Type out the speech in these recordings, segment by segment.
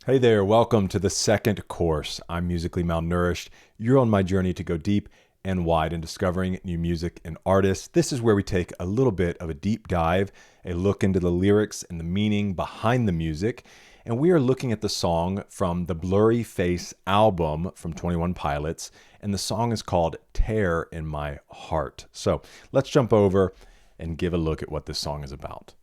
Hey there, welcome to the second course. I'm Musically Malnourished. You're on my journey to go deep and wide in discovering new music and artists. This is where we take a little bit of a deep dive, a look into the lyrics and the meaning behind the music. And we are looking at the song from the Blurryface album from 21 Pilots. And the song is called Tear in My Heart. So let's jump over and give a look at what this song is about.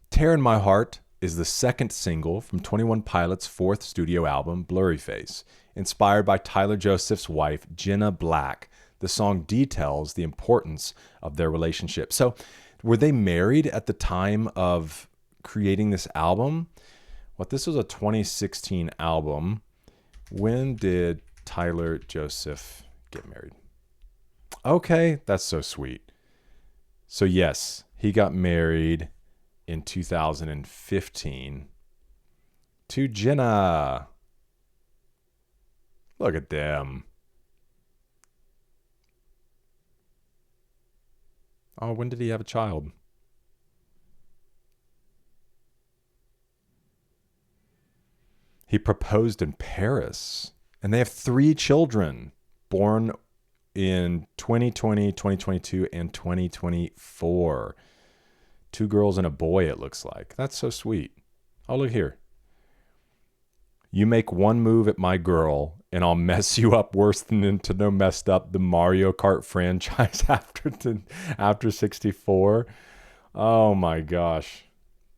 Tear in My Heart is the second single from 21 Pilots' fourth studio album, Blurryface. Inspired by Tyler Joseph's wife, Jenna Black, the song details the importance of their relationship. So, were they married at the time of creating this album? Well, this was a 2016 album. When did Tyler Joseph get married? Okay, that's so sweet. So, yes, he got married in 2015 to Jenna. Look at them. Oh, when did he have a child? He proposed in Paris, and they have 3 children born in 2020, 2022, and 2024. 2 girls and a boy, it looks like. That's so sweet. Oh, look here. You make one move at my girl, and I'll mess you up worse than Nintendo messed up the Mario Kart franchise after 64. Oh my gosh.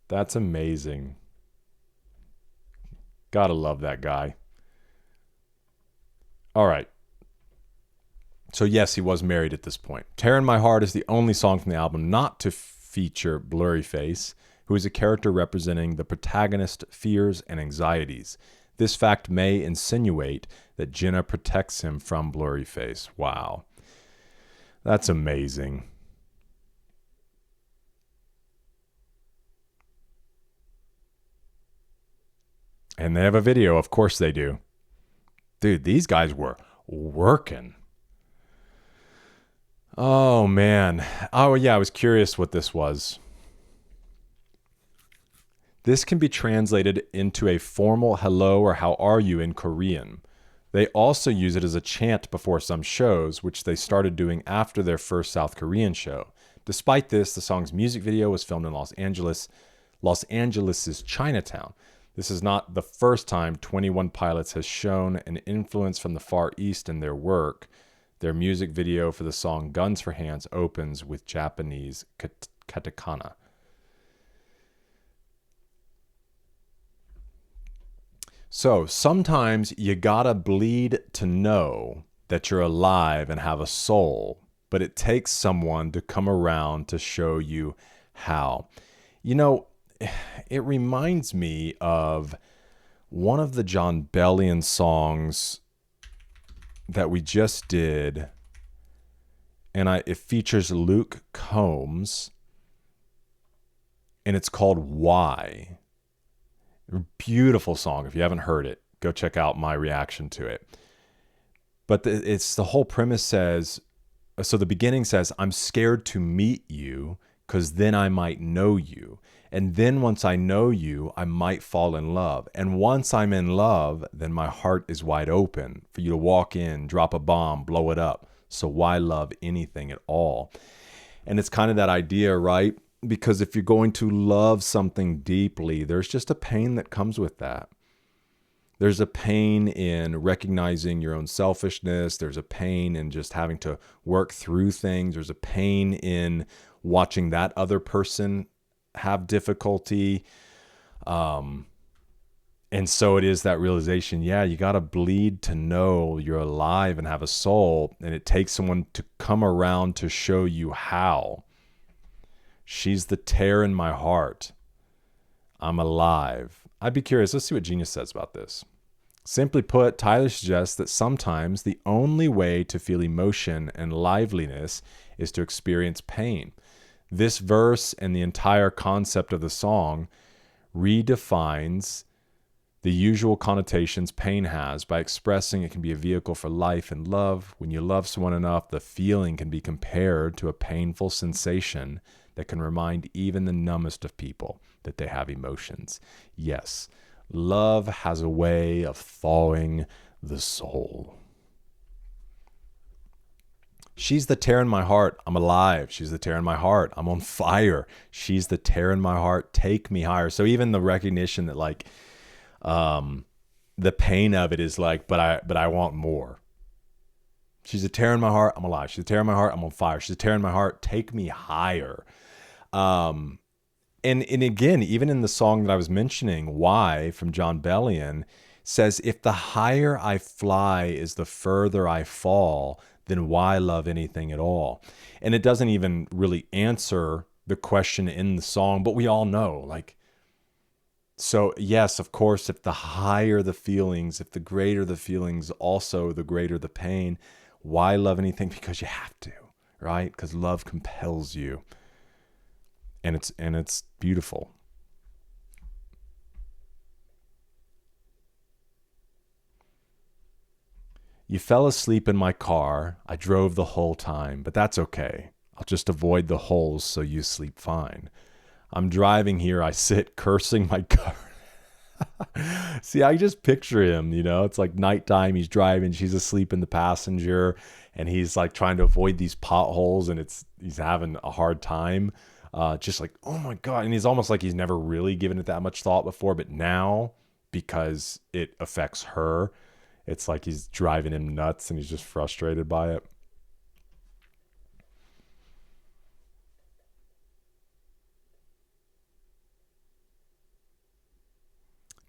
That's amazing. Gotta love that guy. All right. So yes, he was married at this point. Tear in My Heart is the only song from the album not to feature Blurryface, who is a character representing the protagonist's fears and anxieties. This fact may insinuate that Jenna protects him from Blurryface. Wow. That's amazing. And they have a video. Of course they do. Dude, these guys were working. Oh, man. Oh, yeah, I was curious what this was. This can be translated into a formal hello or how are you in Korean. They also use it as a chant before some shows, which they started doing after their first South Korean show. Despite this, the song's music video was filmed in Los Angeles' Chinatown. This is not the first time 21 Pilots has shown an influence from the Far East in their work. Their music video for the song Guns for Hands opens with Japanese katakana. So sometimes you gotta bleed to know that you're alive and have a soul, but it takes someone to come around to show you how. You know, it reminds me of one of the John Bellion songs that we just did, and it features Luke Combs, and it's called Why. Beautiful song. If you haven't heard it, go check out my reaction to it. But it's the whole premise says, so the beginning says, I'm scared to meet you because then I might know you. And then once I know you, I might fall in love. And once I'm in love, then my heart is wide open for you to walk in, drop a bomb, blow it up. So why love anything at all? And it's kind of that idea, right? Because if you're going to love something deeply, there's just a pain that comes with that. There's a pain in recognizing your own selfishness. There's a pain in just having to work through things. There's a pain in watching that other person have difficulty. And so it is that realization, yeah, you got to bleed to know you're alive and have a soul. And it takes someone to come around to show you how. She's the tear in my heart. I'm alive. I'd be curious. Let's see what Genius says about this. Simply put, Tyler suggests that sometimes the only way to feel emotion and liveliness is to experience pain. This verse and the entire concept of the song redefines the usual connotations pain has by expressing it can be a vehicle for life and love. When you love someone enough, the feeling can be compared to a painful sensation that can remind even the numbest of people that they have emotions. Yes, Love has a way of thawing the soul. She's the tear in my heart. I'm alive. She's the tear in my heart. I'm on fire. She's the tear in my heart. Take me higher. So even the recognition that like, the pain of it is like, but I want more. She's a tear in my heart. I'm alive. She's a tear in my heart. I'm on fire. She's a tear in my heart. Take me higher. And again, even in the song that I was mentioning, Why, from John Bellion, says, if the higher I fly is the further I fall, then why love anything at all? And it doesn't even really answer the question in the song, but we all know, like, so yes, of course, if the higher the feelings, if the greater the feelings, also the greater the pain, why love anything? Because you have to, right? Because love compels you. And it's beautiful. You fell asleep in my car. I drove the whole time, but that's okay. I'll just avoid the holes so you sleep fine. I'm driving here. I sit cursing my car. See, I just picture him, it's like nighttime. He's driving. She's asleep in the passenger and he's like trying to avoid these potholes and he's having a hard time. Just like, oh my God. And he's almost like he's never really given it that much thought before, but now because it affects her, it's like he's driving him nuts and he's just frustrated by it.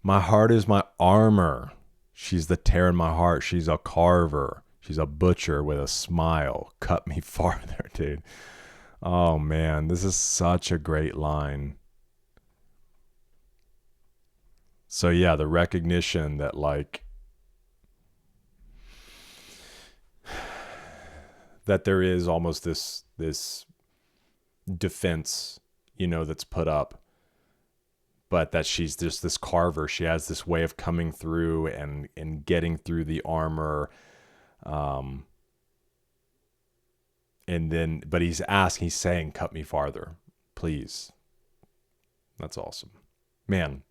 My heart is my armor. She's the tear in my heart. She's a carver. She's a butcher with a smile. Cut me farther, dude. Oh man, this is such a great line. So yeah, the recognition that like that there is almost this defense, that's put up, but that she's just this carver. She has this way of coming through and getting through the armor. And then, but he's saying, cut me farther, please. That's awesome, man.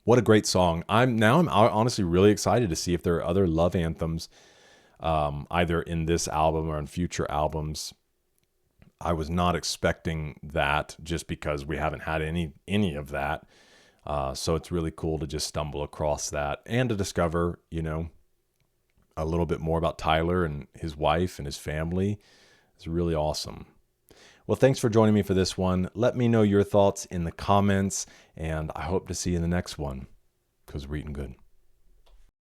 What a great song. I'm honestly really excited to see if there are other love anthems, either in this album or in future albums. I was not expecting that just because we haven't had any of that. So it's really cool to just stumble across that and to discover, a little bit more about Tyler and his wife and his family. It's really awesome. Well, thanks for joining me for this one. Let me know your thoughts in the comments, and I hope to see you in the next one, because we're eating good.